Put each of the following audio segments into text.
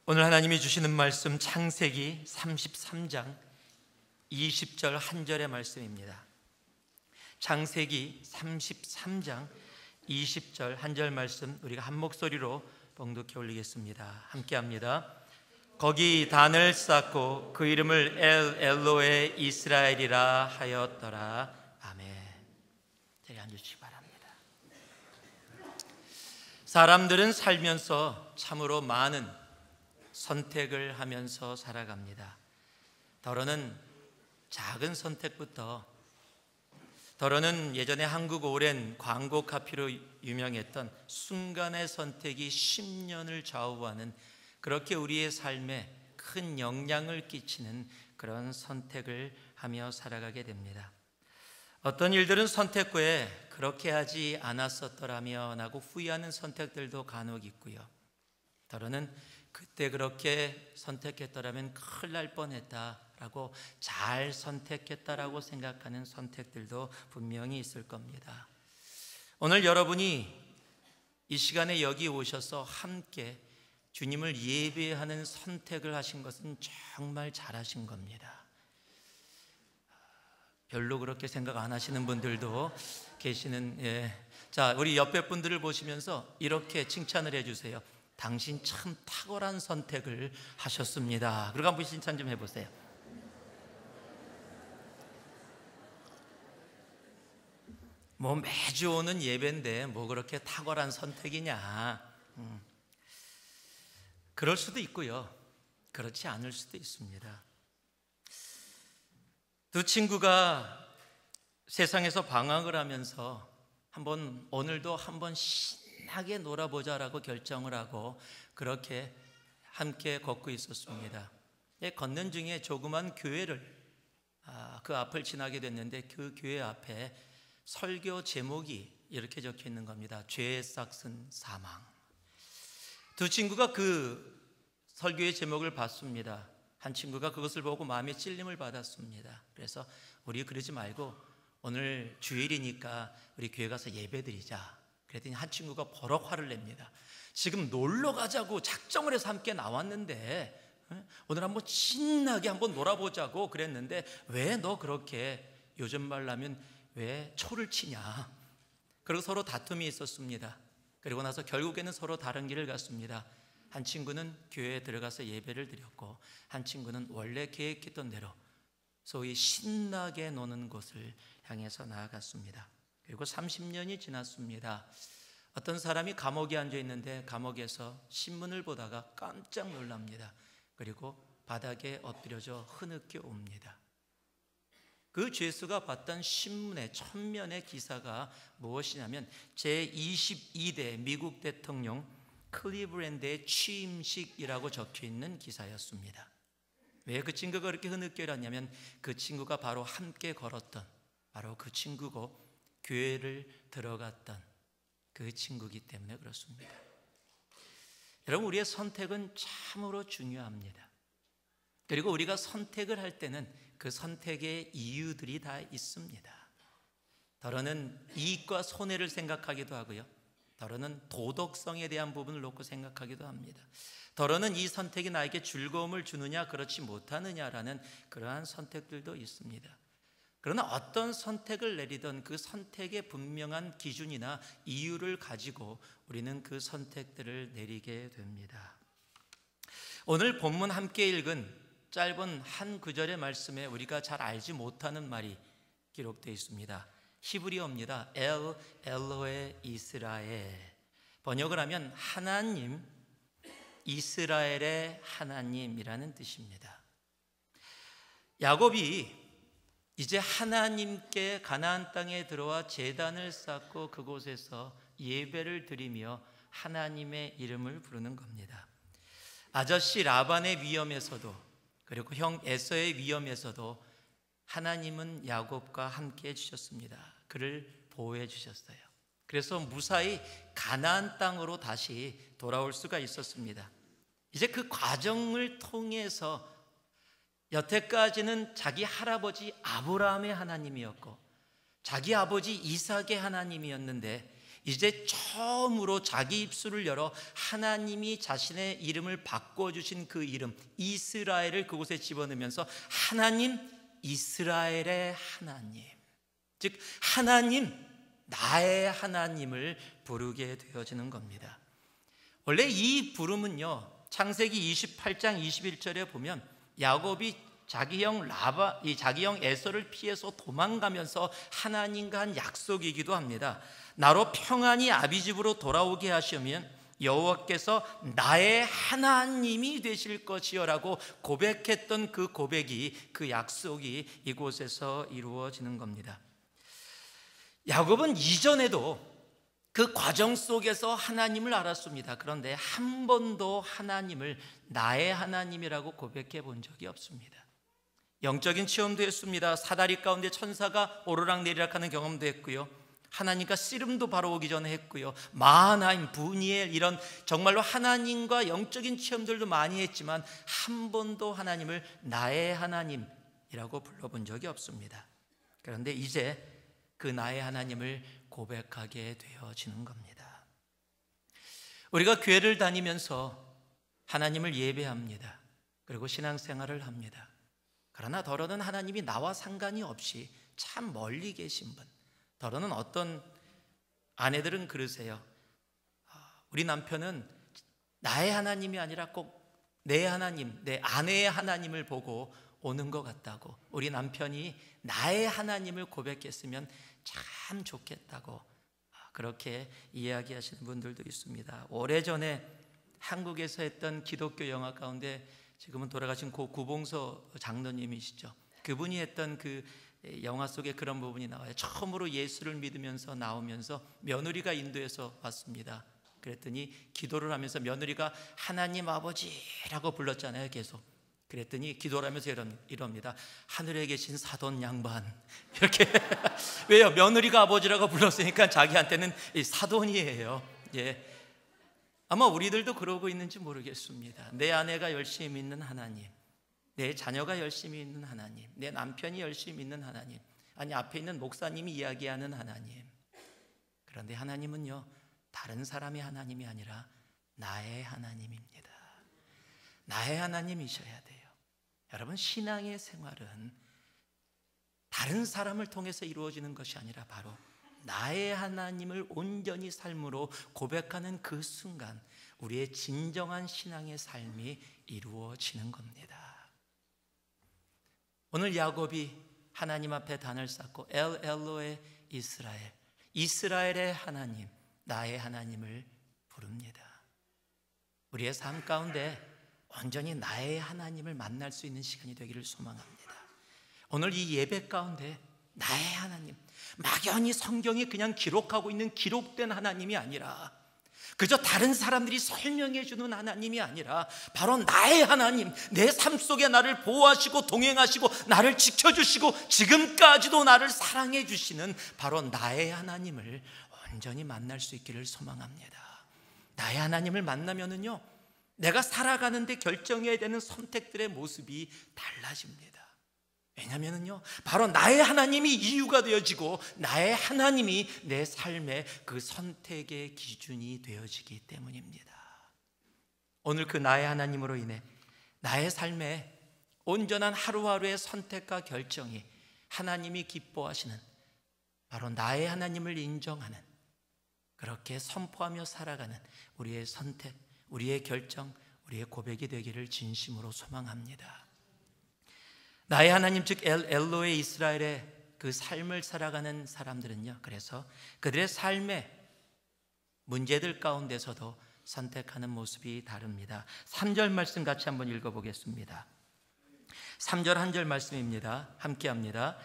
오늘 하나님이 주시는 말씀 창세기 33장 20절 한 절의 말씀입니다. 창세기 33장 20절 한 절 말씀 우리가 한 목소리로 봉독해 올리겠습니다. 함께 합니다. 거기 단을 쌓고 그 이름을 엘로에 이스라엘이라 하였더라. 아멘. 자리 앉으시기 바랍니다. 사람들은 살면서 참으로 많은 선택을 하면서 살아갑니다. 더러는 작은 선택부터, 더러는 예전에 한국 오랜 광고 카피로 유명했던 순간의 선택이 10년을 좌우하는, 그렇게 우리의 삶에 큰 영향을 끼치는 그런 선택을 하며 살아가게 됩니다. 어떤 일들은 선택 후에 그렇게 하지 않았었더라면 하고 후회하는 선택들도 간혹 있고요. 더러는 그때 그렇게 선택했더라면 큰일 날 뻔했다라고, 잘 선택했다라고 생각하는 선택들도 분명히 있을 겁니다. 오늘 여러분이 이 시간에 여기 오셔서 함께 주님을 예배하는 선택을 하신 것은 정말 잘하신 겁니다. 별로 그렇게 생각 안 하시는 분들도 계시는, 자, 우리 옆에 분들을 보시면서 이렇게 칭찬을 해주세요. 당신 참 탁월한 선택을 하셨습니다. 그리고 한번 칭찬 좀 해보세요. 뭐 매주 오는 예배인데 뭐 그렇게 탁월한 선택이냐. 그럴 수도 있고요, 그렇지 않을 수도 있습니다. 두 친구가 세상에서 방황을 하면서 오늘도 한번 신나게 놀아보자라고 결정을 하고 그렇게 함께 걷고 있었습니다. 걷는 중에 조그만 교회를 그 앞을 지나게 됐는데, 그 교회 앞에 설교 제목이 이렇게 적혀 있는 겁니다. 죄에 싹슨 사망. 두 친구가 그 설교의 제목을 봤습니다. 한 친구가 그것을 보고 마음에 찔림을 받았습니다. 그래서 우리 그러지 말고 오늘 주일이니까 우리 교회 가서 예배드리자. 그랬더니 한 친구가 버럭 화를 냅니다. 지금 놀러 가자고 작정을 해서 함께 나왔는데 오늘 한번 신나게 한번 놀아보자고 그랬는데 왜 너 그렇게, 요즘 말로 하면 왜 초를 치냐. 그리고 서로 다툼이 있었습니다. 그리고 나서 결국에는 서로 다른 길을 갔습니다. 한 친구는 교회에 들어가서 예배를 드렸고, 한 친구는 원래 계획했던 대로 소위 신나게 노는 곳을 향해서 나아갔습니다. 그리고 30년이 지났습니다. 어떤 사람이 감옥에 앉아 있는데 감옥에서 신문을 보다가 깜짝 놀랍니다. 그리고 바닥에 엎드려져 흐느껴 옵니다. 그 죄수가 봤던 신문의 천면의 기사가 무엇이냐면 제22대 미국 대통령 클리브랜드의 취임식이라고 적혀 있는 기사였습니다. 왜 그 친구가 그렇게 흐느껴졌냐면 그 친구가 바로 함께 걸었던, 바로 그 친구고 교회를 들어갔던 그 친구이기 때문에 그렇습니다. 여러분, 우리의 선택은 참으로 중요합니다. 그리고 우리가 선택을 할 때는 그 선택의 이유들이 다 있습니다. 더러는 이익과 손해를 생각하기도 하고요, 더러는 도덕성에 대한 부분을 놓고 생각하기도 합니다. 더러는 이 선택이 나에게 즐거움을 주느냐 그렇지 못하느냐라는 그러한 선택들도 있습니다. 그러나 어떤 선택을 내리던 그 선택의 분명한 기준이나 이유를 가지고 우리는 그 선택들을 내리게 됩니다. 오늘 본문 함께 읽은 짧은 한 구절의 말씀에 우리가 잘 알지 못하는 말이 기록되어 있습니다. 히브리어입니다. 엘로에 이스라엘. 번역을 하면 하나님, 이스라엘의 하나님이라는 뜻입니다. 야곱이 이제 하나님께 가나안 땅에 들어와 제단을 쌓고 그곳에서 예배를 드리며 하나님의 이름을 부르는 겁니다. 아저씨 라반의 위험에서도, 그리고 형 에서의 위험에서도 하나님은 야곱과 함께 해주셨습니다. 그를 보호해 주셨어요. 그래서 무사히 가나안 땅으로 다시 돌아올 수가 있었습니다. 이제 그 과정을 통해서 여태까지는 자기 할아버지 아브라함의 하나님이었고 자기 아버지 이삭의 하나님이었는데, 이제 처음으로 자기 입술을 열어 하나님이 자신의 이름을 바꿔주신 그 이름 이스라엘을 그곳에 집어넣으면서 하나님, 이스라엘의 하나님, 즉 하나님, 나의 하나님을 부르게 되어지는 겁니다. 원래 이 부름은요, 창세기 28장 21절에 보면 야곱이 자기 형 에서를 피해서 도망가면서 하나님과 한 약속이기도 합니다. 나로 평안히 아비 집으로 돌아오게 하시면 여호와께서 나의 하나님이 되실 것이요라고 고백했던 그 고백이, 그 약속이 이곳에서 이루어지는 겁니다. 야곱은 이전에도 그 과정 속에서 하나님을 알았습니다. 그런데 한 번도 하나님을 나의 하나님이라고 고백해 본 적이 없습니다. 영적인 체험도 했습니다. 사다리 가운데 천사가 오르락내리락 하는 경험도 했고요, 하나님과 씨름도 바로 오기 전에 했고요, 마하나임, 부니엘, 이런 정말로 하나님과 영적인 체험들도 많이 했지만 한 번도 하나님을 나의 하나님이라고 불러본 적이 없습니다. 그런데 이제 그 나의 하나님을 고백하게 되어지는 겁니다. 우리가 교회를 다니면서 하나님을 예배합니다. 그리고 신앙생활을 합니다. 그러나 더러는 하나님이 나와 상관이 없이 참 멀리 계신 분, 더러는 어떤 아내들은 그러세요. 우리 남편은 나의 하나님이 아니라 꼭 내 하나님, 내 아내의 하나님을 보고 오는 것 같다고, 우리 남편이 나의 하나님을 고백했으면 참 좋겠다고 그렇게 이야기하시는 분들도 있습니다. 오래전에 한국에서 했던 기독교 영화 가운데 지금은 돌아가신 고 구봉서 장로님이시죠. 그분이 했던 그 영화 속에 그런 부분이 나와요. 처음으로 예수를 믿으면서 나오면서 며느리가 인도에서 왔습니다. 그랬더니 기도를 하면서 며느리가 하나님 아버지라고 불렀잖아요, 계속. 그랬더니 기도를 하면서 이럽니다. 하늘에 계신 사돈 양반, 이렇게. 왜요? 며느리가 아버지라고 불렀으니까 자기한테는 사돈이에요. 예. 아마 우리들도 그러고 있는지 모르겠습니다. 내 아내가 열심히 믿는 하나님, 내 자녀가 열심히 믿는 하나님, 내 남편이 열심히 믿는 하나님, 아니 앞에 있는 목사님이 이야기하는 하나님. 그런데 하나님은요, 다른 사람의 하나님이 아니라 나의 하나님입니다. 나의 하나님이셔야 돼요. 여러분, 신앙의 생활은 다른 사람을 통해서 이루어지는 것이 아니라 바로 나의 하나님을 온전히 삶으로 고백하는 그 순간 우리의 진정한 신앙의 삶이 이루어지는 겁니다. 오늘 야곱이 하나님 앞에 단을 쌓고 엘 엘로의 이스라엘, 이스라엘의 하나님, 나의 하나님을 부릅니다. 우리의 삶 가운데 온전히 나의 하나님을 만날 수 있는 시간이 되기를 소망합니다. 오늘 이 예배 가운데 나의 하나님, 막연히 성경이 그냥 기록하고 있는 기록된 하나님이 아니라, 그저 다른 사람들이 설명해 주는 하나님이 아니라 바로 나의 하나님, 내 삶 속에 나를 보호하시고 동행하시고 나를 지켜주시고 지금까지도 나를 사랑해 주시는 바로 나의 하나님을 온전히 만날 수 있기를 소망합니다. 나의 하나님을 만나면은요, 내가 살아가는데 결정해야 되는 선택들의 모습이 달라집니다. 왜냐면은요, 바로 나의 하나님이 이유가 되어지고 나의 하나님이 내 삶의 그 선택의 기준이 되어지기 때문입니다. 오늘 그 나의 하나님으로 인해 나의 삶의 온전한 하루하루의 선택과 결정이 하나님이 기뻐하시는 바로 나의 하나님을 인정하는, 그렇게 선포하며 살아가는 우리의 선택, 우리의 결정, 우리의 고백이 되기를 진심으로 소망합니다. 나의 하나님, 즉 엘로의 이스라엘의 그 삶을 살아가는 사람들은요, 그래서 그들의 삶의 문제들 가운데서도 선택하는 모습이 다릅니다. 3절 말씀 같이 한번 읽어보겠습니다. 3절 한 절 말씀입니다. 함께 합니다.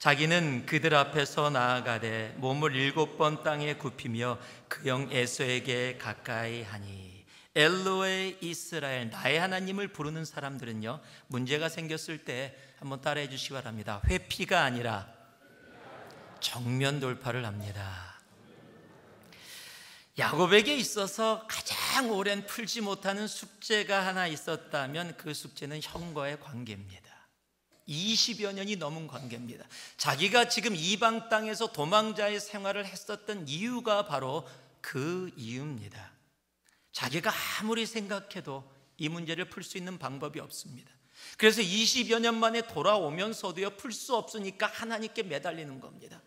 자기는 그들 앞에서 나아가되 몸을 7번 땅에 굽히며 그 형 에서에게 가까이 하니. 엘로의 이스라엘, 나의 하나님을 부르는 사람들은요, 문제가 생겼을 때 한번 따라해 주시기 바랍니다. 회피가 아니라 정면 돌파를 합니다. 야곱에게 있어서 가장 오랜 풀지 못하는 숙제가 하나 있었다면 그 숙제는 형과의 관계입니다. 20여 년이 넘은 관계입니다. 자기가 지금 이방 땅에서 도망자의 생활을 했었던 이유가 바로 그 이유입니다. 자기가 아무리 생각해도 이 문제를 풀 수 있는 방법이 없습니다. 그래서 20여 년 만에 돌아오면서도요, 풀 수 없으니까 하나님께 매달리는 겁니다.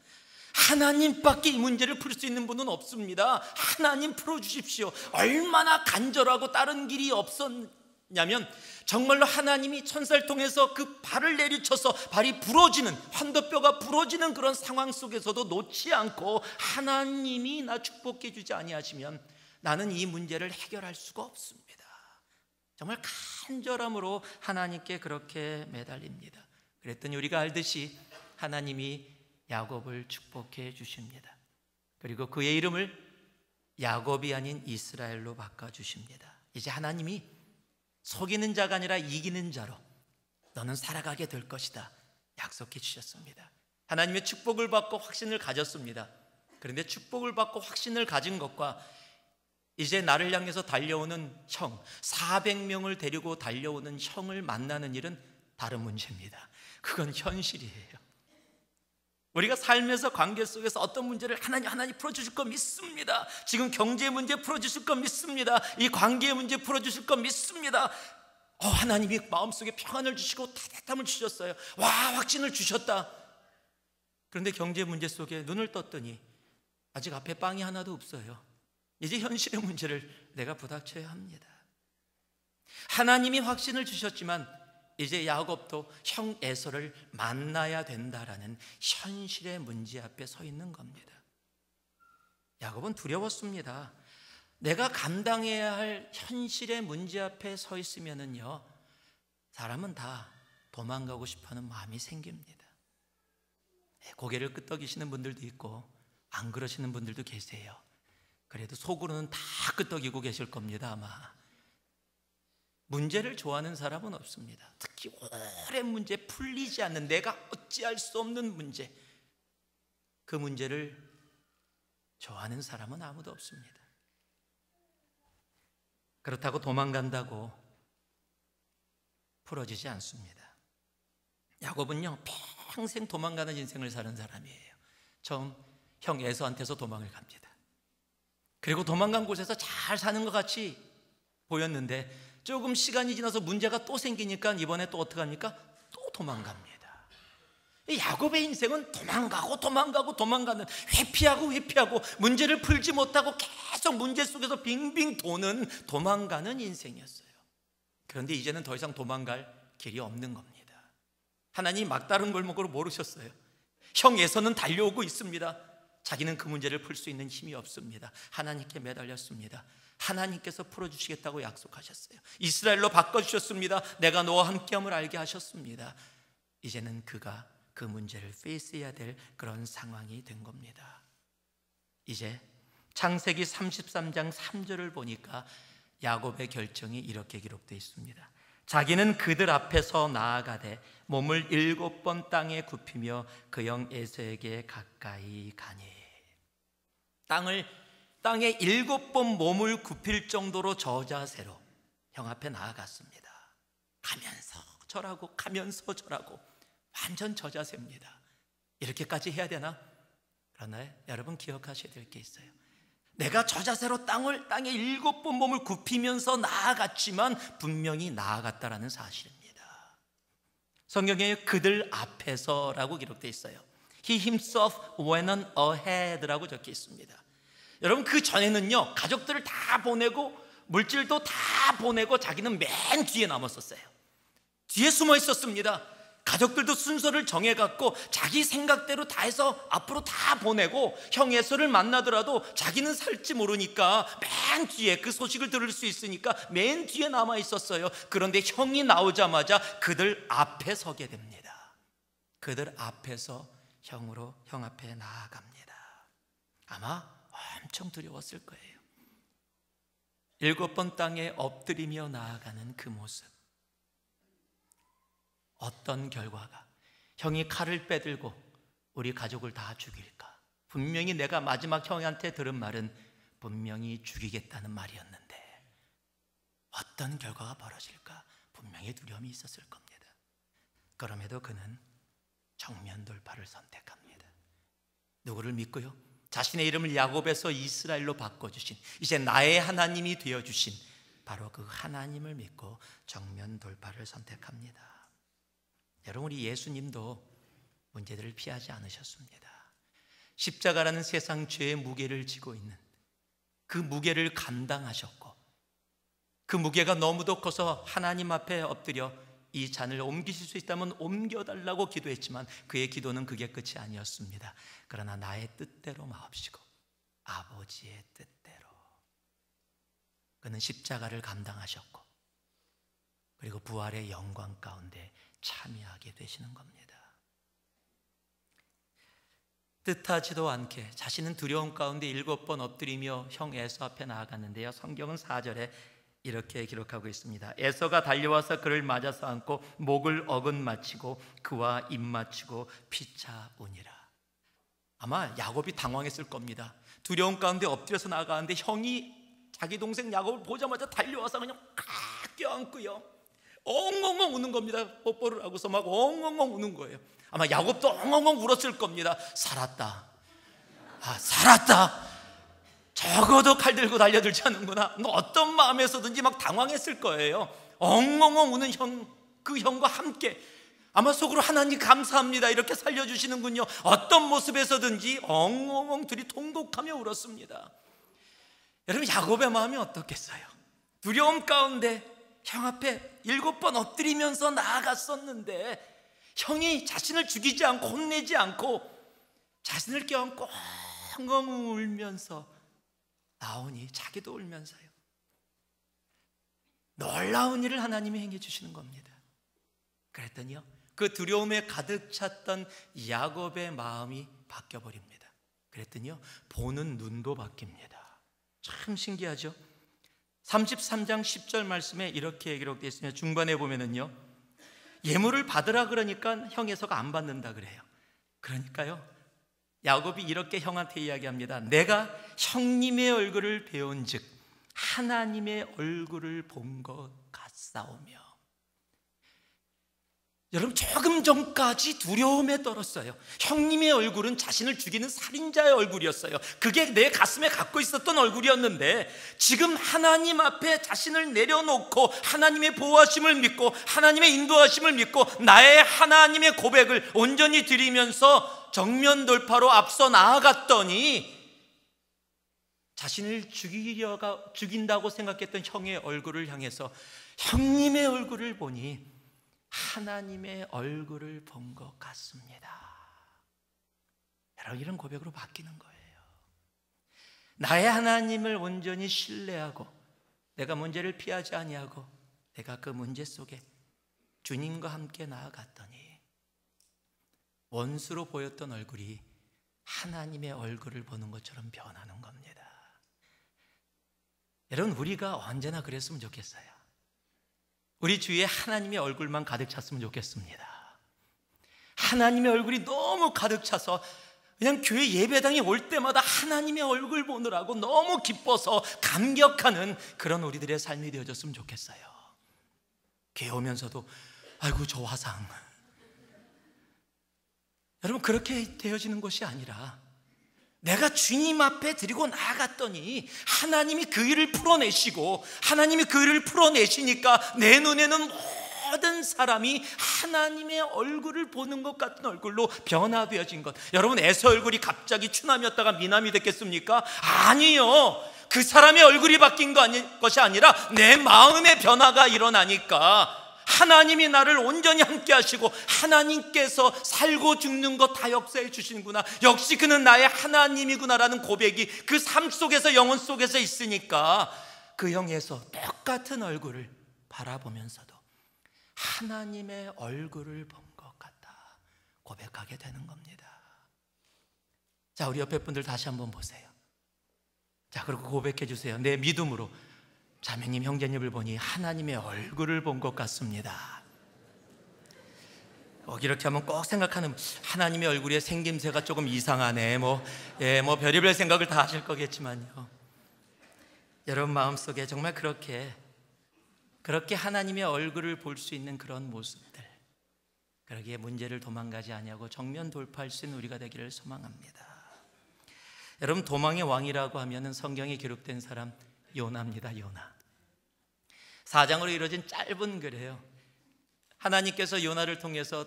하나님밖에 이 문제를 풀 수 있는 분은 없습니다. 하나님 풀어주십시오. 얼마나 간절하고 다른 길이 없었냐면 정말로 하나님이 천사를 통해서 그 발을 내리쳐서 발이 부러지는, 환도뼈가 부러지는 그런 상황 속에서도 놓지 않고 하나님이 나 축복해 주지 아니하시면 나는 이 문제를 해결할 수가 없습니다. 정말 간절함으로 하나님께 그렇게 매달립니다. 그랬더니 우리가 알듯이 하나님이 야곱을 축복해 주십니다. 그리고 그의 이름을 야곱이 아닌 이스라엘로 바꿔주십니다. 이제 하나님이 속이는 자가 아니라 이기는 자로 너는 살아가게 될 것이다 약속해 주셨습니다. 하나님의 축복을 받고 확신을 가졌습니다. 그런데 축복을 받고 확신을 가진 것과 이제 나를 향해서 달려오는 형, 400명을 데리고 달려오는 형을 만나는 일은 다른 문제입니다. 그건 현실이에요. 우리가 삶에서 관계 속에서 어떤 문제를 하나님 풀어주실 거 믿습니다. 지금 경제 문제 풀어주실 거 믿습니다. 이 관계의 문제 풀어주실 거 믿습니다. 하나님이 마음속에 평안을 주시고 따뜻함을 주셨어요. 와, 확신을 주셨다. 그런데 경제 문제 속에 눈을 떴더니 아직 앞에 빵이 하나도 없어요. 이제 현실의 문제를 내가 부닥쳐야 합니다. 하나님이 확신을 주셨지만 이제 야곱도 형 에서를 만나야 된다라는 현실의 문제 앞에 서 있는 겁니다. 야곱은 두려웠습니다. 내가 감당해야 할 현실의 문제 앞에 서 있으면은요, 사람은 다 도망가고 싶어하는 마음이 생깁니다. 고개를 끄덕이시는 분들도 있고 안 그러시는 분들도 계세요. 그래도 속으로는 다 끄덕이고 계실 겁니다. 아마 문제를 좋아하는 사람은 없습니다. 특히 오랜 문제, 풀리지 않는, 내가 어찌할 수 없는 문제, 그 문제를 좋아하는 사람은 아무도 없습니다. 그렇다고 도망간다고 풀어지지 않습니다. 야곱은요, 평생 도망가는 인생을 사는 사람이에요. 처음 형 에서한테서 도망을 갑니다. 그리고 도망간 곳에서 잘 사는 것 같이 보였는데 조금 시간이 지나서 문제가 또 생기니까 이번에 또 어떻게 합니까? 또 도망갑니다. 야곱의 인생은 도망가는, 회피하고 문제를 풀지 못하고 계속 문제 속에서 빙빙 도는, 도망가는 인생이었어요. 그런데 이제는 더 이상 도망갈 길이 없는 겁니다. 하나님 막다른 골목으로 모르셨어요. 형 에서는 달려오고 있습니다. 자기는 그 문제를 풀 수 있는 힘이 없습니다. 하나님께 매달렸습니다. 하나님께서 풀어주시겠다고 약속하셨어요. 이스라엘로 바꿔주셨습니다. 내가 너와 함께함을 알게 하셨습니다. 이제는 그가 그 문제를 페이스해야 될 그런 상황이 된 겁니다. 이제 창세기 33장 3절을 보니까 야곱의 결정이 이렇게 기록되어 있습니다. 자기는 그들 앞에서 나아가되 몸을 7번 땅에 굽히며 그 형 에서에게 가까이 가니. 땅에 7번 몸을 굽힐 정도로 저자세로 형 앞에 나아갔습니다. 가면서 절하고 완전 저자세입니다. 이렇게까지 해야 되나? 그러나 여러분 기억하셔야 될 게 있어요. 내가 저자세로 땅에 7번 몸을 굽히면서 나아갔지만 분명히 나아갔다라는 사실입니다. 성경에 그들 앞에서라고 기록되어 있어요. He himself went on ahead라고 적혀 있습니다. 여러분, 그 전에는요, 가족들을 다 보내고 물질도 다 보내고 자기는 맨 뒤에 남았었어요. 뒤에 숨어 있었습니다. 가족들도 순서를 정해갖고 자기 생각대로 다 해서 앞으로 다 보내고 형 에서를 만나더라도 자기는 살지 모르니까 맨 뒤에, 그 소식을 들을 수 있으니까 맨 뒤에 남아 있었어요. 그런데 형이 나오자마자 그들 앞에 서게 됩니다. 그들 앞에서 형 앞에 나아갑니다. 아마 엄청 두려웠을 거예요. 7번 땅에 엎드리며 나아가는 그 모습, 어떤 결과가, 형이 칼을 빼들고 우리 가족을 다 죽일까? 분명히 내가 마지막 형한테 들은 말은 분명히 죽이겠다는 말이었는데 어떤 결과가 벌어질까? 분명히 두려움이 있었을 겁니다. 그럼에도 그는 정면 돌파를 선택합니다. 누구를 믿고요? 자신의 이름을 야곱에서 이스라엘로 바꿔주신, 이제 나의 하나님이 되어주신 바로 그 하나님을 믿고 정면 돌파를 선택합니다. 여러분, 우리 예수님도 문제들을 피하지 않으셨습니다. 십자가라는 세상 죄의 무게를 지고 있는 그 무게를 감당하셨고, 그 무게가 너무도 커서 하나님 앞에 엎드려 이 잔을 옮기실 수 있다면 옮겨달라고 기도했지만 그의 기도는 그게 끝이 아니었습니다. 그러나 나의 뜻대로 마옵시고 아버지의 뜻대로, 그는 십자가를 감당하셨고 그리고 부활의 영광 가운데 참여하게 되시는 겁니다. 뜻하지도 않게 자신은 두려움 가운데 7번 엎드리며 형 에서 앞에 나아갔는데요, 성경은 4절에 이렇게 기록하고 있습니다. 에서가 달려와서 그를 맞아서 안고 목을 어긋맞히고 그와 입맞추고 피차우니라. 아마 야곱이 당황했을 겁니다. 두려움 가운데 엎드려서 나가는데 형이 자기 동생 야곱을 보자마자 달려와서 그냥 칵 껴안고요, 엉엉엉 우는 겁니다. 뽀뽀를 하고서 막 엉엉엉 우는 거예요. 아마 야곱도 엉엉엉 울었을 겁니다. 살았다, 살았다, 적어도 칼 들고 달려들지 않는구나. 어떤 마음에서든지 막 당황했을 거예요. 엉엉엉 우는 그 형과 함께 아마 속으로 하나님 감사합니다, 이렇게 살려주시는군요. 어떤 모습에서든지 엉엉엉 둘이 통곡하며 울었습니다. 여러분, 야곱의 마음이 어떻겠어요? 두려움 가운데 형 앞에 7번 엎드리면서 나아갔었는데 형이 자신을 죽이지 않고 혼내지 않고 자신을 껴안고 엉엉 울면서 나오니 자기도 울면서요, 놀라운 일을 하나님이 행해 주시는 겁니다. 그랬더니요, 그 두려움에 가득 찼던 야곱의 마음이 바뀌어 버립니다. 그랬더니요, 보는 눈도 바뀝니다. 참 신기하죠? 33장 10절 말씀에 이렇게 기록되어 있습니다. 중반에 보면은요, 예물을 받으라 그러니까 형 에서가 안 받는다 그래요. 그러니까요, 야곱이 이렇게 형한테 이야기합니다. 내가 형님의 얼굴을 배운즉 하나님의 얼굴을 본 것 같사오며. 여러분, 조금 전까지 두려움에 떨었어요. 형님의 얼굴은 자신을 죽이는 살인자의 얼굴이었어요. 그게 내 가슴에 갖고 있었던 얼굴이었는데 지금 하나님 앞에 자신을 내려놓고 하나님의 보호하심을 믿고 하나님의 인도하심을 믿고 나의 하나님의 고백을 온전히 드리면서 정면 돌파로 앞서 나아갔더니 자신을 죽인다고 생각했던 형의 얼굴을 향해서 형님의 얼굴을 보니 하나님의 얼굴을 본 것 같습니다. 여러분, 이런 고백으로 바뀌는 거예요. 나의 하나님을 온전히 신뢰하고 내가 문제를 피하지 아니하고 내가 그 문제 속에 주님과 함께 나아갔더니 원수로 보였던 얼굴이 하나님의 얼굴을 보는 것처럼 변하는 겁니다. 여러분, 우리가 언제나 그랬으면 좋겠어요. 우리 주위에 하나님의 얼굴만 가득 찼으면 좋겠습니다. 하나님의 얼굴이 너무 가득 차서 그냥 교회 예배당에 올 때마다 하나님의 얼굴 보느라고 너무 기뻐서 감격하는 그런 우리들의 삶이 되어졌으면 좋겠어요. 교회 오면서도 아이고 저 화상. 여러분, 그렇게 되어지는 것이 아니라 내가 주님 앞에 드리고 나아갔더니 하나님이 그 일을 풀어내시고 하나님이 그 일을 풀어내시니까 내 눈에는 모든 사람이 하나님의 얼굴을 보는 것 같은 얼굴로 변화되어진 것. 여러분, 에서 얼굴이 갑자기 추남이었다가 미남이 됐겠습니까? 아니요. 그 사람의 얼굴이 바뀐 것이 아니라 내 마음의 변화가 일어나니까 하나님이 나를 온전히 함께 하시고 하나님께서 살고 죽는 것 다 역사해 주시는구나, 역시 그는 나의 하나님이구나라는 고백이 그 삶 속에서 영혼 속에서 있으니까 그 형에서 똑같은 얼굴을 바라보면서도 하나님의 얼굴을 본 것 같다 고백하게 되는 겁니다. 자, 우리 옆에 분들 다시 한번 보세요. 자, 그리고 고백해 주세요. 내 믿음으로 자매님, 형제님을 보니 하나님의 얼굴을 본 것 같습니다. 이렇게 하면 꼭 생각하는, 하나님의 얼굴의 생김새가 조금 이상하네, 별의별 생각을 다 하실 거겠지만요, 여러분 마음속에 정말 그렇게 하나님의 얼굴을 볼 수 있는 그런 모습들, 그러기에 문제를 도망가지 아니하고 정면 돌파할 수 있는 우리가 되기를 소망합니다. 여러분, 도망의 왕이라고 하면은 성경에 기록된 사람 요나입니다. 요나. 4장으로 이루어진 짧은 글이에요. 하나님께서 요나를 통해서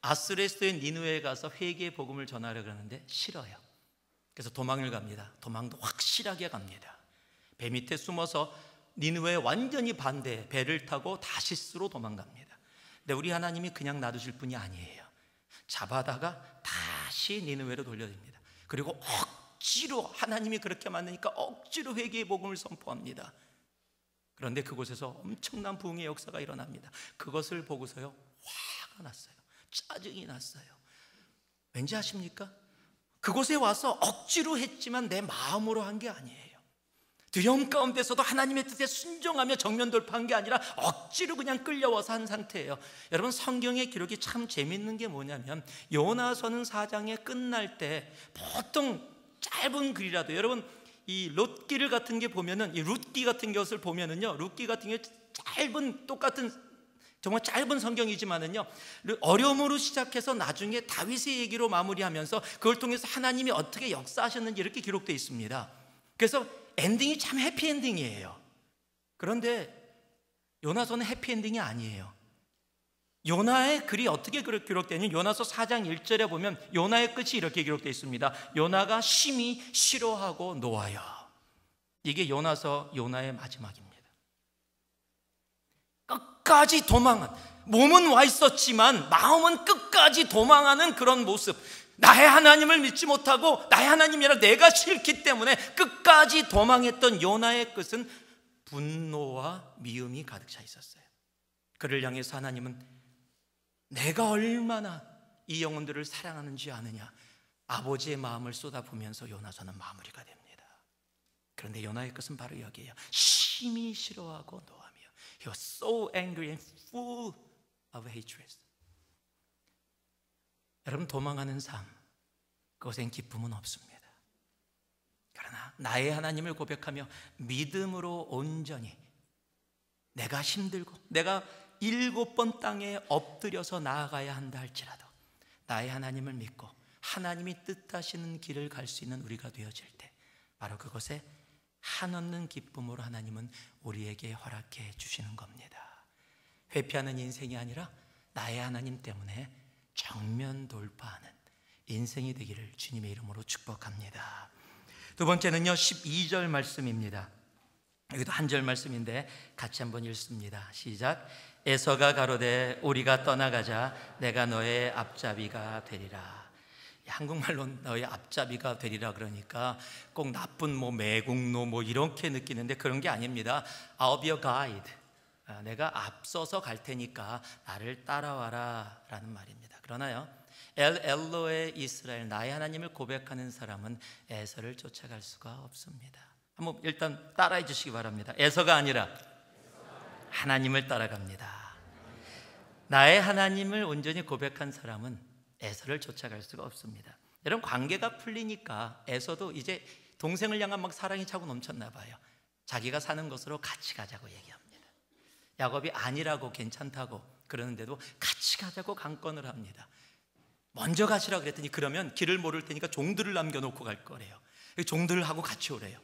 아수르의 수도인 니느웨에 가서 회개의 복음을 전하려고 하는데 싫어요. 그래서 도망을 갑니다. 도망도 확실하게 갑니다. 배 밑에 숨어서 니느웨에 완전히 반대 배를 타고 다시스로 도망갑니다. 근데 우리 하나님이 그냥 놔두실 분이 아니에요. 잡아다가 다시 니느웨로 돌려줍니다. 그리고 억지로, 하나님이 그렇게 만드니까 억지로 회개의 복음을 선포합니다. 그런데 그곳에서 엄청난 부흥의 역사가 일어납니다. 그것을 보고서요, 화가 났어요. 짜증이 났어요. 왠지 아십니까? 그곳에 와서 억지로 했지만 내 마음으로 한 게 아니에요. 두려움 가운데서도 하나님의 뜻에 순종하며 정면 돌파한 게 아니라 억지로 그냥 끌려와서 한 상태예요. 여러분, 성경의 기록이 참 재밌는 게 뭐냐면 요나서는 4장에 끝날 때 보통 짧은 글이라도, 여러분 이 롯기를 같은 게 보면은, 이 룻기 같은 것을 보면은요, 룻기 같은 게 짧은, 똑같은 정말 짧은 성경이지만은요, 어려움으로 시작해서 나중에 다윗의 얘기로 마무리하면서 그걸 통해서 하나님이 어떻게 역사하셨는지 이렇게 기록되어 있습니다. 그래서 엔딩이 참 해피엔딩이에요. 그런데 요나서는 해피엔딩이 아니에요. 요나의 글이 어떻게 기록되냐면 요나서 4장 1절에 보면 요나의 끝이 이렇게 기록되어 있습니다. 요나가 심히 싫어하고 노하여. 이게 요나서 요나의 마지막입니다. 끝까지 도망한, 몸은 와 있었지만 마음은 끝까지 도망하는 그런 모습. 나의 하나님을 믿지 못하고 나의 하나님이라 내가 싫기 때문에 끝까지 도망했던 요나의 끝은 분노와 미움이 가득 차 있었어요. 그를 향해서 하나님은 내가 얼마나 이 영혼들을 사랑하는지 아느냐, 아버지의 마음을 쏟아부으면서 요나서는 마무리가 됩니다. 그런데 요나의 끝은 바로 여기에요. 심히 싫어하고 노하며. He was so angry and full of hatred. 여러분, 도망하는 삶, 그것엔 기쁨은 없습니다. 그러나 나의 하나님을 고백하며 믿음으로 온전히, 내가 힘들고 내가 7번 땅에 엎드려서 나아가야 한다 할지라도 나의 하나님을 믿고 하나님이 뜻하시는 길을 갈 수 있는 우리가 되어질 때, 바로 그것에 한없는 기쁨으로 하나님은 우리에게 허락해 주시는 겁니다. 회피하는 인생이 아니라 나의 하나님 때문에 정면 돌파하는 인생이 되기를 주님의 이름으로 축복합니다. 두 번째는요, 12절 말씀입니다. 여기도 한 절 말씀인데 같이 한번 읽습니다. 시작. 에서가 가로되 우리가 떠나가자 내가 너의 앞잡이가 되리라. 한국말로 너의 앞잡이가 되리라 그러니까 꼭 나쁜 매국노 이렇게 느끼는데 그런 게 아닙니다. I'll be your guide. 내가 앞서서 갈 테니까 나를 따라와라 라는 말입니다. 그러나요, 엘로의 이스라엘, 나의 하나님을 고백하는 사람은 에서를 쫓아갈 수가 없습니다. 한번 일단 따라해 주시기 바랍니다. 에서가 아니라 하나님을 따라갑니다. 나의 하나님을 온전히 고백한 사람은 에서를 쫓아갈 수가 없습니다. 여러분, 관계가 풀리니까 에서도 이제 동생을 향한 막 사랑이 차고 넘쳤나 봐요. 자기가 사는 곳으로 같이 가자고 얘기합니다. 야곱이 아니라고, 괜찮다고 그러는데도 같이 가자고 강권을 합니다. 먼저 가시라 그랬더니 그러면 길을 모를 테니까 종들을 남겨놓고 갈 거래요. 종들하고 같이 오래요.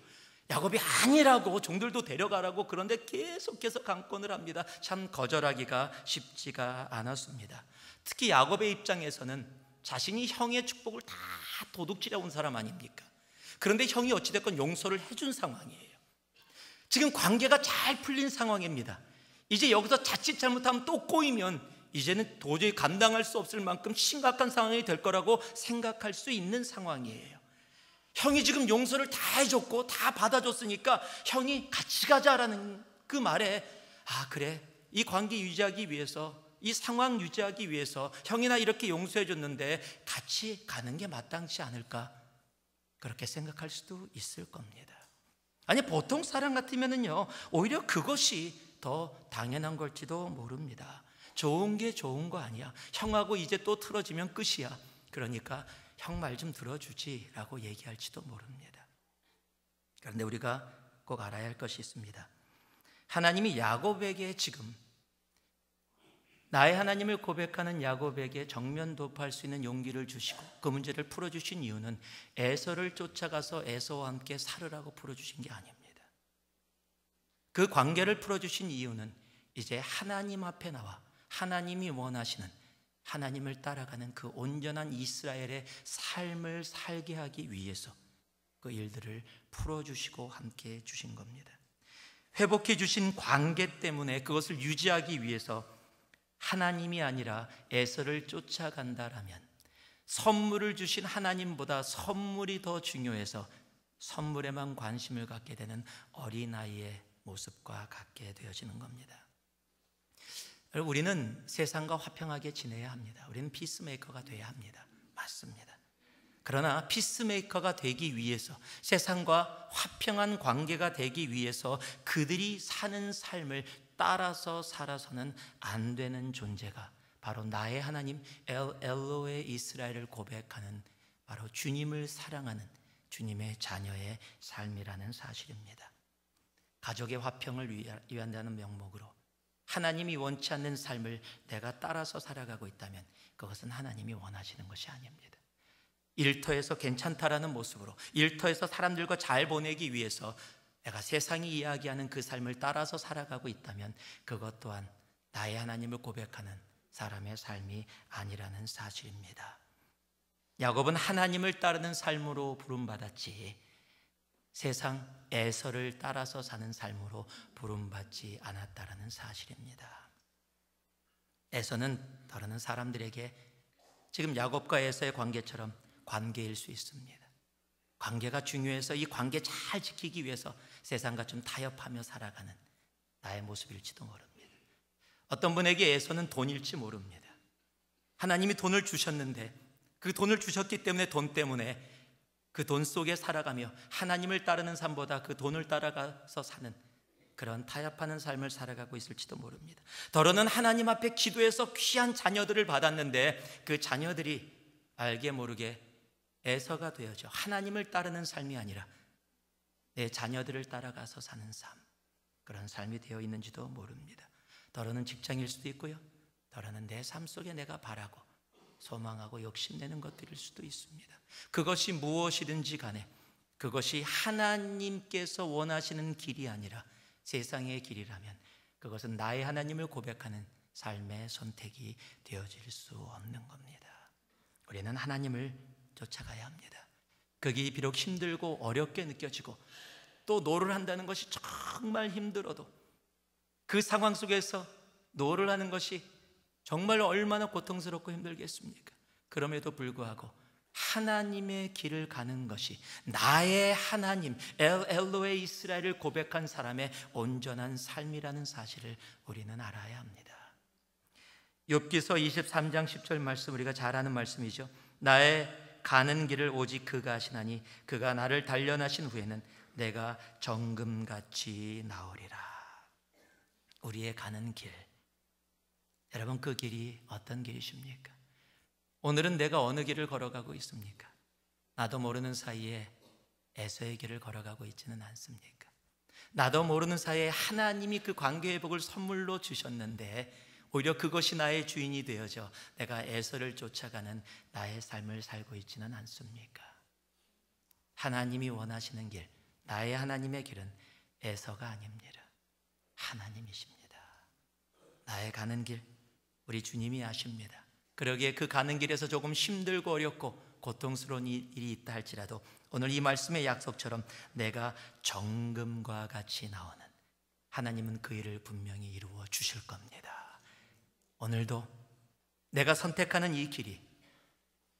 야곱이 아니라고, 종들도 데려가라고, 그런데 계속해서 강권을 합니다. 참 거절하기가 쉽지가 않았습니다. 특히 야곱의 입장에서는 자신이 형의 축복을 다 도둑질해 온 사람 아닙니까? 그런데 형이 어찌됐건 용서를 해준 상황이에요. 지금 관계가 잘 풀린 상황입니다. 이제 여기서 자칫 잘못하면 또 꼬이면 이제는 도저히 감당할 수 없을 만큼 심각한 상황이 될 거라고 생각할 수 있는 상황이에요. 형이 지금 용서를 다 해줬고 다 받아줬으니까 형이 같이 가자라는 그 말에, 그래, 이 관계 유지하기 위해서, 이 상황 유지하기 위해서 형이 나 이렇게 용서해줬는데 같이 가는 게 마땅치 않을까, 그렇게 생각할 수도 있을 겁니다. 아니, 보통 사람 같으면은요, 오히려 그것이 더 당연한 걸지도 모릅니다. 좋은 게 좋은 거 아니야, 형하고 이제 또 틀어지면 끝이야, 그러니까 형 말 좀 들어주지 라고 얘기할지도 모릅니다. 그런데 우리가 꼭 알아야 할 것이 있습니다. 하나님이 야곱에게 지금 나의 하나님을 고백하는 야곱에게 정면 돌파할 수 있는 용기를 주시고 그 문제를 풀어주신 이유는 에서를 쫓아가서 에서와 함께 살으라고 풀어주신 게 아닙니다. 그 관계를 풀어주신 이유는 이제 하나님 앞에 나와 하나님이 원하시는, 하나님을 따라가는 그 온전한 이스라엘의 삶을 살게 하기 위해서 그 일들을 풀어주시고 함께 해주신 겁니다. 회복해 주신 관계 때문에 그것을 유지하기 위해서 하나님이 아니라 에서를 쫓아간다라면 선물을 주신 하나님보다 선물이 더 중요해서 선물에만 관심을 갖게 되는 어린아이의 모습과 같게 되어지는 겁니다. 우리는 세상과 화평하게 지내야 합니다. 우리는 피스메이커가 돼야 합니다. 맞습니다. 그러나 피스메이커가 되기 위해서, 세상과 화평한 관계가 되기 위해서 그들이 사는 삶을 따라서 살아서는 안 되는 존재가 바로 나의 하나님 엘로의 이스라엘을 고백하는 바로 주님을 사랑하는 주님의 자녀의 삶이라는 사실입니다. 가족의 화평을 위한다는 명목으로 하나님이 원치 않는 삶을 내가 따라서 살아가고 있다면 그것은 하나님이 원하시는 것이 아닙니다. 일터에서 괜찮다라는 모습으로, 일터에서 사람들과 잘 보내기 위해서 내가 세상이 이야기하는 그 삶을 따라서 살아가고 있다면 그것 또한 나의 하나님을 고백하는 사람의 삶이 아니라는 사실입니다. 야곱은 하나님을 따르는 삶으로 부름받았지 세상 에서를 따라서 사는 삶으로 부름받지 않았다라는 사실입니다. 에서는 다른 사람들에게 지금 야곱과 에서의 관계처럼 관계일 수 있습니다. 관계가 중요해서 이 관계 잘 지키기 위해서 세상과 좀 타협하며 살아가는 나의 모습일지도 모릅니다. 어떤 분에게 에서는 돈일지 모릅니다. 하나님이 돈을 주셨는데 그 돈을 주셨기 때문에 돈 때문에 그 돈 속에 살아가며 하나님을 따르는 삶보다 그 돈을 따라가서 사는 그런 타협하는 삶을 살아가고 있을지도 모릅니다. 더러는 하나님 앞에 기도해서 귀한 자녀들을 받았는데 그 자녀들이 알게 모르게 에서가 되어져 하나님을 따르는 삶이 아니라 내 자녀들을 따라가서 사는 삶, 그런 삶이 되어 있는지도 모릅니다. 더러는 직장일 수도 있고요, 더러는 내 삶 속에 내가 바라고 소망하고 욕심내는 것들일 수도 있습니다. 그것이 무엇이든지 간에 그것이 하나님께서 원하시는 길이 아니라 세상의 길이라면 그것은 나의 하나님을 고백하는 삶의 선택이 되어질 수 없는 겁니다. 우리는 하나님을 쫓아가야 합니다. 그게 비록 힘들고 어렵게 느껴지고 또 노를 한다는 것이 정말 힘들어도 그 상황 속에서 노를 하는 것이 정말 얼마나 고통스럽고 힘들겠습니까? 그럼에도 불구하고 하나님의 길을 가는 것이 나의 하나님 엘로의 이스라엘을 고백한 사람의 온전한 삶이라는 사실을 우리는 알아야 합니다. 욥기서 23장 10절 말씀, 우리가 잘 아는 말씀이죠. 나의 가는 길을 오직 그가 아시나니 그가 나를 단련하신 후에는 내가 정금같이 나오리라. 우리의 가는 길, 여러분 그 길이 어떤 길이십니까? 오늘은 내가 어느 길을 걸어가고 있습니까? 나도 모르는 사이에 에서의 길을 걸어가고 있지는 않습니까? 나도 모르는 사이에 하나님이 그 관계 회복을 선물로 주셨는데 오히려 그것이 나의 주인이 되어져 내가 에서를 쫓아가는 나의 삶을 살고 있지는 않습니까? 하나님이 원하시는 길, 나의 하나님의 길은 에서가 아닙니다. 하나님이십니다. 나의 가는 길, 우리 주님이 아십니다. 그러기에 그 가는 길에서 조금 힘들고 어렵고 고통스러운 일이 있다 할지라도 오늘 이 말씀의 약속처럼 내가 정금과 같이 나오는 하나님은 그 일을 분명히 이루어 주실 겁니다. 오늘도 내가 선택하는 이 길이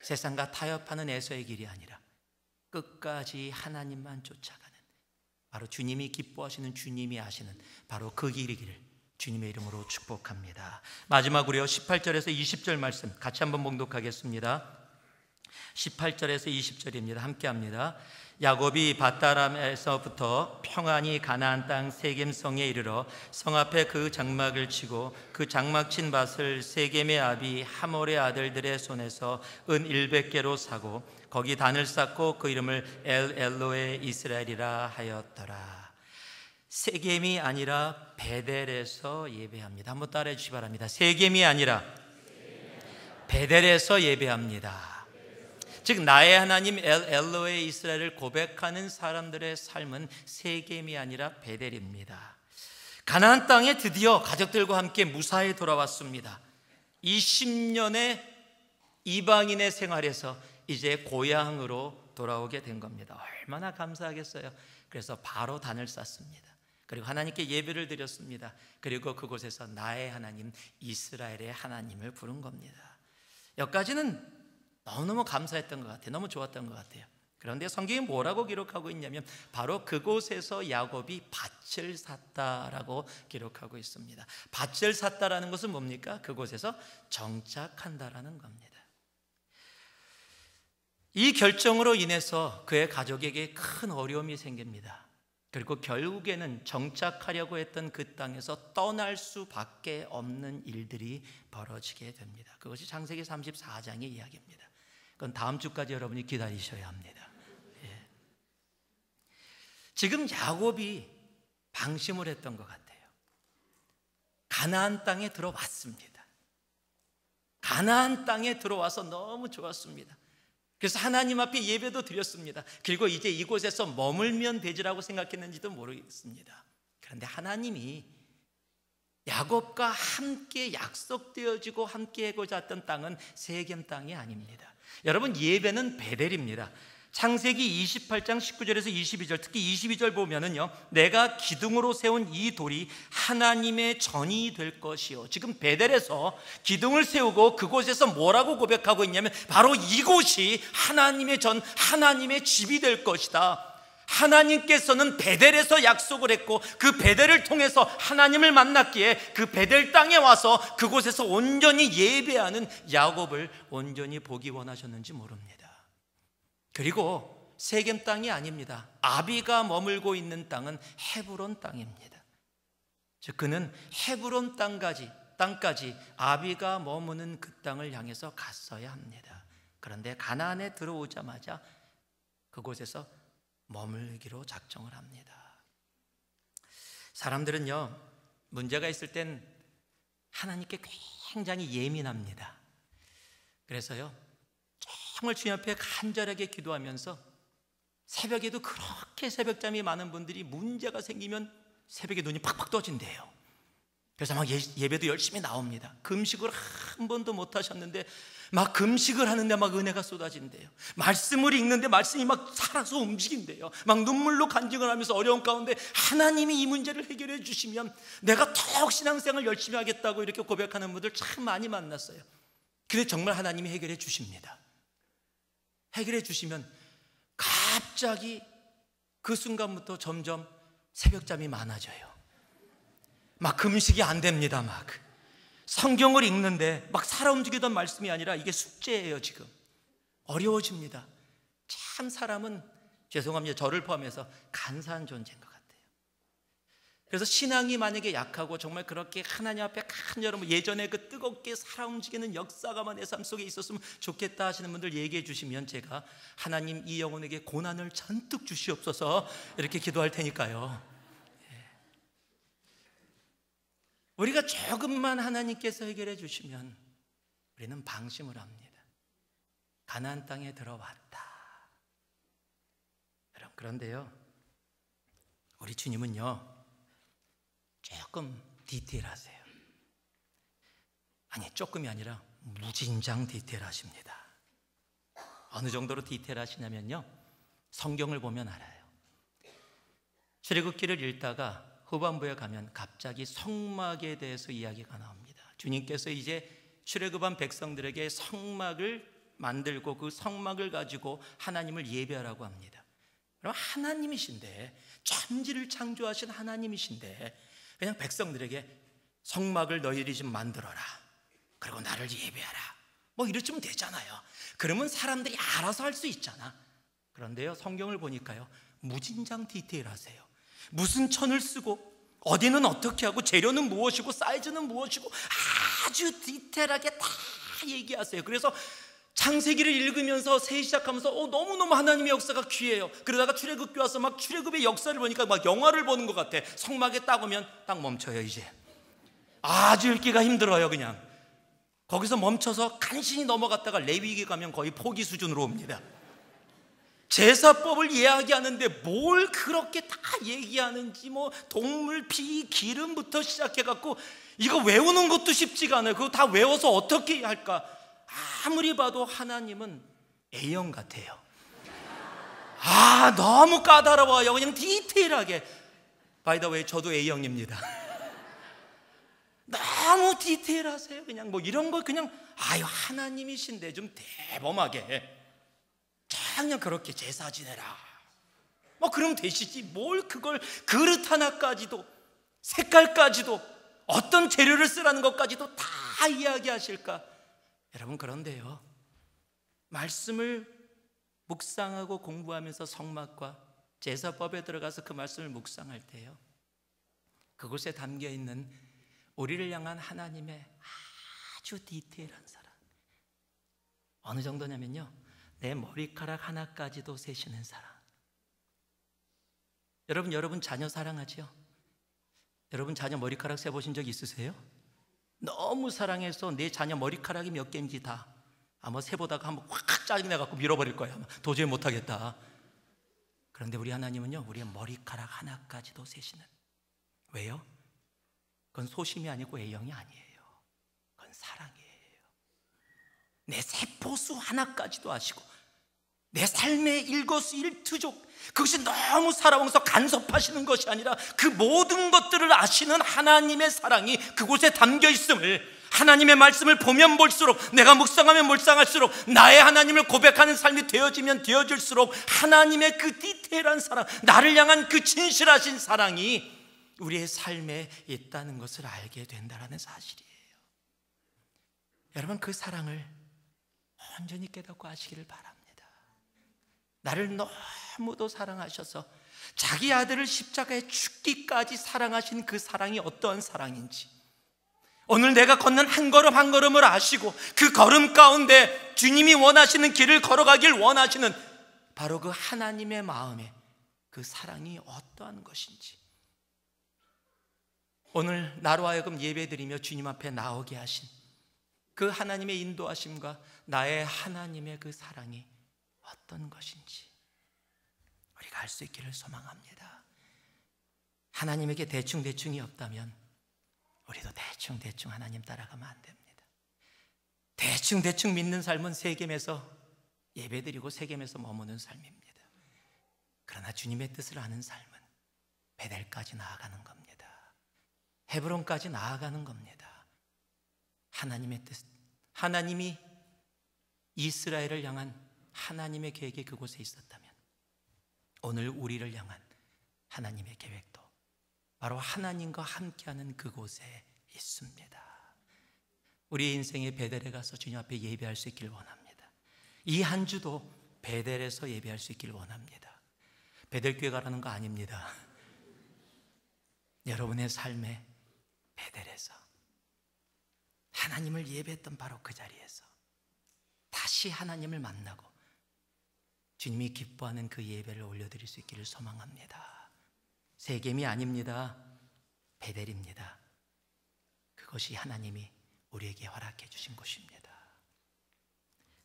세상과 타협하는 에서의 길이 아니라 끝까지 하나님만 쫓아가는 바로 주님이 기뻐하시는, 주님이 아시는 바로 그 길이기를 주님의 이름으로 축복합니다. 마지막으로요, 18절에서 20절 말씀 같이 한번 봉독하겠습니다. 18절에서 20절입니다. 함께 합니다. 야곱이 밧다람에서부터 평안히 가나안 땅 세겜성에 이르러 성 앞에 그 장막을 치고 그 장막 친 밭을 세겜의 아비 하몰의 아들들의 손에서 은 100개로 사고 거기 단을 쌓고 그 이름을 엘로의 이스라엘이라 하였더라. 세겜이 아니라 베델에서 예배합니다. 한번 따라해 주시기 바랍니다. 세겜이 아니라 베델에서 예배합니다. 즉 나의 하나님 엘로헤 이스라엘을 고백하는 사람들의 삶은 세겜이 아니라 베델입니다. 가나안 땅에 드디어 가족들과 함께 무사히 돌아왔습니다. 20년의 이방인의 생활에서 이제 고향으로 돌아오게 된 겁니다. 얼마나 감사하겠어요. 그래서 바로 단을 쌌습니다. 그리고 하나님께 예배를 드렸습니다. 그리고 그곳에서 나의 하나님 이스라엘의 하나님을 부른 겁니다. 여기까지는 너무너무 감사했던 것 같아요. 너무 좋았던 것 같아요. 그런데 성경이 뭐라고 기록하고 있냐면 바로 그곳에서 야곱이 밭을 샀다라고 기록하고 있습니다. 밭을 샀다라는 것은 뭡니까? 그곳에서 정착한다라는 겁니다. 이 결정으로 인해서 그의 가족에게 큰 어려움이 생깁니다. 그리고 결국에는 정착하려고 했던 그 땅에서 떠날 수밖에 없는 일들이 벌어지게 됩니다. 그것이 창세기 34장의 이야기입니다. 그건 다음 주까지 여러분이 기다리셔야 합니다. 예. 지금 야곱이 방심을 했던 것 같아요. 가나안 땅에 들어왔습니다. 가나안 땅에 들어와서 너무 좋았습니다. 그래서 하나님 앞에 예배도 드렸습니다. 그리고 이제 이곳에서 머물면 되지라고 생각했는지도 모르겠습니다. 그런데 하나님이 야곱과 함께 약속되어지고 함께 하고자 했던 땅은 세겜 땅이 아닙니다. 여러분, 예배는 베델입니다. 창세기 28장 19절에서 22절, 특히 22절 보면은요, 내가 기둥으로 세운 이 돌이 하나님의 전이 될 것이요. 지금 베델에서 기둥을 세우고 그곳에서 뭐라고 고백하고 있냐면 바로 이곳이 하나님의 전, 하나님의 집이 될 것이다. 하나님께서는 베델에서 약속을 했고 그 베델을 통해서 하나님을 만났기에 그 베델 땅에 와서 그곳에서 온전히 예배하는 야곱을 온전히 보기 원하셨는지 모릅니다. 그리고 세겜 땅이 아닙니다. 아비가 머물고 있는 땅은 헤브론 땅입니다. 즉 그는 헤브론 땅까지 아비가 머무는 그 땅을 향해서 갔어야 합니다. 그런데 가나안에 들어오자마자 그곳에서 머물기로 작정을 합니다. 사람들은요, 문제가 있을 땐 하나님께 굉장히 예민합니다. 그래서요, 정말 주님 앞에 간절하게 기도하면서 새벽에도 그렇게 새벽잠이 많은 분들이 문제가 생기면 새벽에 눈이 팍팍 떠진대요. 그래서 막 예배도 열심히 나옵니다. 금식을 한 번도 못 하셨는데 막 금식을 하는데 막 은혜가 쏟아진대요. 말씀을 읽는데 말씀이 막 살아서 움직인대요. 막 눈물로 간증을 하면서 어려운 가운데 하나님이 이 문제를 해결해 주시면 내가 더욱 신앙생활 열심히 하겠다고 이렇게 고백하는 분들 참 많이 만났어요. 근데 정말 하나님이 해결해 주십니다. 해결해 주시면 갑자기 그 순간부터 점점 새벽잠이 많아져요. 막 금식이 안 됩니다. 막 성경을 읽는데 막 살아 움직이던 말씀이 아니라 이게 숙제예요. 지금 어려워집니다. 참 사람은, 죄송합니다, 저를 포함해서 간사한 존재인 것 같아요. 그래서 신앙이 만약에 약하고 정말 그렇게 하나님 앞에 간절히 예전에 그 뜨겁게 살아 움직이는 역사가 내 삶 속에 있었으면 좋겠다 하시는 분들 얘기해 주시면 제가 하나님 이 영혼에게 고난을 잔뜩 주시옵소서 이렇게 기도할 테니까요. 우리가 조금만 하나님께서 해결해 주시면 우리는 방심을 합니다. 가나안 땅에 들어왔다. 여러분, 그런데요, 우리 주님은요 조금 디테일하세요. 아니, 조금이 아니라 무진장 디테일하십니다. 어느 정도로 디테일하시냐면요, 성경을 보면 알아요. 출애굽기를 읽다가 후반부에 가면 갑자기 성막에 대해서 이야기가 나옵니다. 주님께서 이제 출애굽한 백성들에게 성막을 만들고 그 성막을 가지고 하나님을 예배하라고 합니다. 그럼 하나님이신데, 천지를 창조하신 하나님이신데 그냥 백성들에게 성막을 너희들이 좀 만들어라, 그리고 나를 예배하라, 뭐 이러시면 되잖아요. 그러면 사람들이 알아서 할 수 있잖아. 그런데요, 성경을 보니까요 무진장 디테일하세요. 무슨 천을 쓰고 어디는 어떻게 하고 재료는 무엇이고 사이즈는 무엇이고 아주 디테일하게 다 얘기하세요. 그래서 창세기를 읽으면서 세기 시작하면서 너무너무 하나님의 역사가 귀해요. 그러다가 출애굽기 와서 막 출애굽의 역사를 보니까 막 영화를 보는 것 같아. 성막에 딱 오면 딱 멈춰요. 이제 아주 읽기가 힘들어요. 그냥 거기서 멈춰서 간신히 넘어갔다가 레위기 가면 거의 포기 수준으로 옵니다. 제사법을 이야기하는데 뭘 그렇게 다 얘기하는지, 뭐 동물 피 기름부터 시작해갖고 이거 외우는 것도 쉽지가 않아요. 그거 다 외워서 어떻게 할까? 아무리 봐도 하나님은 A형 같아요. 너무 까다로워요. 그냥 디테일하게. 바이 더 웨이, 저도 A형입니다. 너무 디테일하세요. 그냥 뭐 이런 거 그냥 하나님이신데 좀 대범하게 그냥 그렇게 제사 지내라, 뭐 그럼 되시지. 뭘 그걸 그릇 하나까지도, 색깔까지도, 어떤 재료를 쓰라는 것까지도 다 이야기하실까? 여러분, 그런데요, 말씀을 묵상하고 공부하면서 성막과 제사법에 들어가서 그 말씀을 묵상할 때요, 그곳에 담겨있는 우리를 향한 하나님의 아주 디테일한 사랑, 어느 정도냐면요, 내 머리카락 하나까지도 세시는 사랑. 여러분 자녀 사랑하죠? 여러분 자녀 머리카락 세보신 적 있으세요? 너무 사랑해서 내 자녀 머리카락이 몇 개인지 다 아마 세보다가 한번 확 짜증내갖고 밀어버릴 거예요. 아마 도저히 못하겠다. 그런데 우리 하나님은요, 우리의 머리카락 하나까지도 세시는. 왜요? 그건 소심이 아니고 A형이 아니에요. 그건 사랑이에요. 내 세포수 하나까지도 아시고, 내 삶의 일거수일투족, 그것이 너무 살아오면서 간섭하시는 것이 아니라 그 모든 것들을 아시는 하나님의 사랑이 그곳에 담겨 있음을, 하나님의 말씀을 보면 볼수록, 내가 묵상하면 묵상할수록, 나의 하나님을 고백하는 삶이 되어지면 되어질수록 하나님의 그 디테일한 사랑, 나를 향한 그 진실하신 사랑이 우리의 삶에 있다는 것을 알게 된다는 사실이에요. 여러분, 그 사랑을 온전히 깨닫고 아시기를 바랍니다. 나를 너무도 사랑하셔서 자기 아들을 십자가에 죽기까지 사랑하신 그 사랑이 어떠한 사랑인지, 오늘 내가 걷는 한 걸음 한 걸음을 아시고 그 걸음 가운데 주님이 원하시는 길을 걸어가길 원하시는 바로 그 하나님의 마음에 그 사랑이 어떠한 것인지, 오늘 나로 하여금 예배드리며 주님 앞에 나오게 하신 그 하나님의 인도하심과 나의 하나님의 그 사랑이 어떤 것인지 우리가 알 수 있기를 소망합니다. 하나님에게 대충대충이 없다면 우리도 대충대충 하나님 따라가면 안 됩니다. 대충대충 믿는 삶은 세겜에서 예배드리고 세겜에서 머무는 삶입니다. 그러나 주님의 뜻을 아는 삶은 베델까지 나아가는 겁니다. 헤브론까지 나아가는 겁니다. 하나님의 뜻, 하나님이 이스라엘을 향한 하나님의 계획이 그곳에 있었다면 오늘 우리를 향한 하나님의 계획도 바로 하나님과 함께하는 그곳에 있습니다. 우리의 인생의 베델에 가서 주님 앞에 예배할 수 있길 원합니다. 이 한 주도 베델에서 예배할 수 있길 원합니다. 베델교회 가라는 거 아닙니다. 여러분의 삶의 베델에서 하나님을 예배했던 바로 그 자리에서 다시 하나님을 만나고 주님이 기뻐하는 그 예배를 올려드릴 수 있기를 소망합니다. 세겜이 아닙니다. 베델입니다. 그것이 하나님이 우리에게 허락해 주신 곳입니다.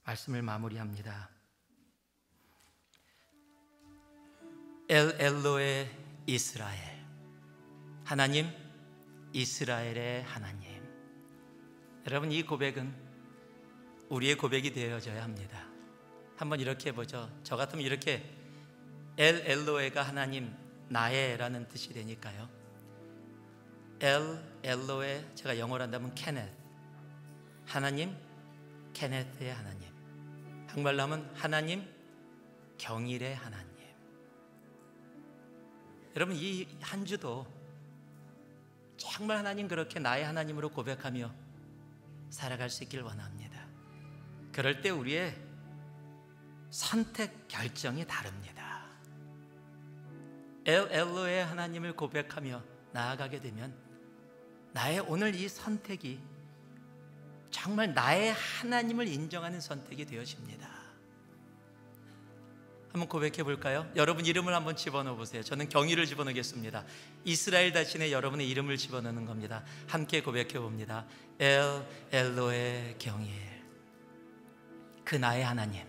말씀을 마무리합니다. 엘 엘로의 이스라엘, 하나님, 이스라엘의 하나님. 여러분, 이 고백은 우리의 고백이 되어져야 합니다. 한번 이렇게 해보죠. 저 같으면 이렇게, 엘 엘로에가 하나님, 나의 라는 뜻이 되니까요, 엘 엘로에, 제가 영어로 한다면 케넷, 하나님, 케넷의 하나님. 한국말로 하면 하나님, 경일의 하나님. 여러분, 이 한 주도 정말 하나님, 그렇게 나의 하나님으로 고백하며 살아갈 수 있길 원합니다. 그럴 때 우리의 선택 결정이 다릅니다. 엘 엘로의 하나님을 고백하며 나아가게 되면 나의 오늘 이 선택이 정말 나의 하나님을 인정하는 선택이 되어집니다. 한번 고백해 볼까요? 여러분 이름을 한번 집어넣어 보세요. 저는 경의를 집어넣겠습니다. 이스라엘 대신에 여러분의 이름을 집어넣는 겁니다. 함께 고백해 봅니다. 엘 엘로의 경일, 그 나의 하나님,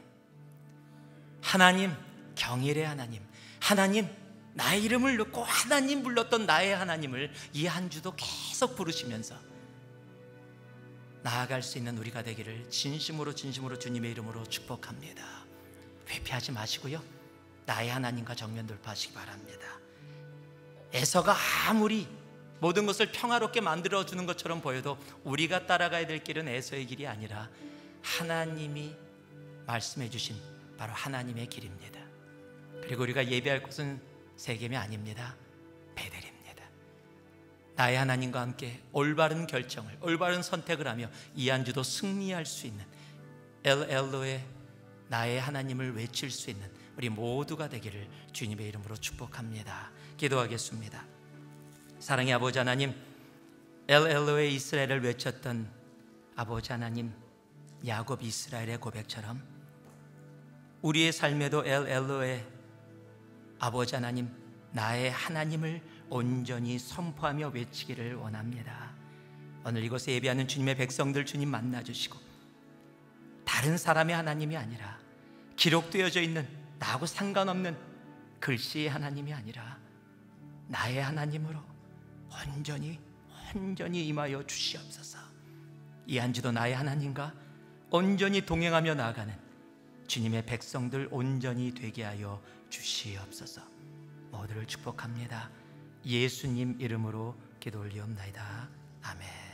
하나님 경일의 하나님, 하나님, 나의 이름을 넣고 하나님 불렀던 나의 하나님을 이 한 주도 계속 부르시면서 나아갈 수 있는 우리가 되기를 진심으로 주님의 이름으로 축복합니다. 회피하지 마시고요, 나의 하나님과 정면 돌파하시기 바랍니다. 에서가 아무리 모든 것을 평화롭게 만들어주는 것처럼 보여도 우리가 따라가야 될 길은 에서의 길이 아니라 하나님이 말씀해 주신 바로 하나님의 길입니다. 그리고 우리가 예배할 곳은 세겜이 아닙니다. 베델입니다. 나의 하나님과 함께 올바른 결정을, 올바른 선택을 하며 이 한 주도 승리할 수 있는 엘 엘로의 나의 하나님을 외칠 수 있는 우리 모두가 되기를 주님의 이름으로 축복합니다. 기도하겠습니다. 사랑의 아버지 하나님, 엘 엘로의 이스라엘을 외쳤던 아버지 하나님, 야곱 이스라엘의 고백처럼 우리의 삶에도 엘 엘로의 아버지 하나님, 나의 하나님을 온전히 선포하며 외치기를 원합니다. 오늘 이곳에 예배하는 주님의 백성들 주님 만나주시고 다른 사람의 하나님이 아니라 기록되어져 있는 나하고 상관없는 글씨의 하나님이 아니라 나의 하나님으로 온전히 임하여 주시옵소서. 이 한 주도 나의 하나님과 온전히 동행하며 나아가는 주님의 백성들 온전히 되게 하여 주시옵소서. 모두를 축복합니다. 예수님 이름으로 기도 올리옵나이다. 아멘.